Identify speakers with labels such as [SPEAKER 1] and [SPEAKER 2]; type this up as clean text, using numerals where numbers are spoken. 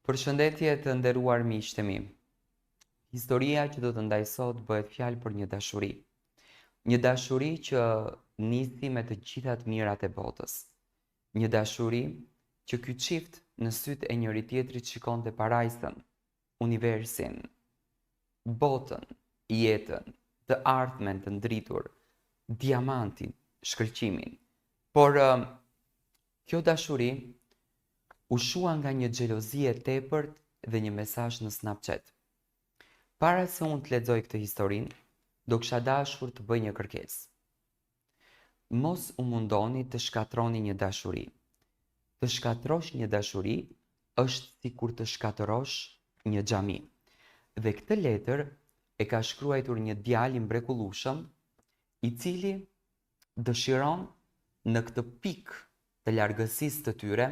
[SPEAKER 1] Përshëndetje të nderuar miq të mi. Historia që do të ndaj sot bëhet fjalë për një dashuri. Një dashuri që nisi me të gjitha të mirat e botës. Një dashuri që ky çift në sytë e njëri tjetrit shikonte parajsën, universin, botën, jetën, të ardhmen të ndritur, diamantin, shkëlqimin. Por kjo dashuri u shua nga një xhelozi e tepërt dhe një mesazh në Snapchat. Para se unë të lexoj këtë historinë, do kisha dashur të bëj një kërkesë. Mos u mundoni të shkatroni një dashuri. Të shkatrosh një dashuri është sikur të shkatërosh një xhami. Dhe këtë letër e ka shkruar një djalë i mrekullueshëm, i cili dëshiron në këtë pikë të largësisë të tyre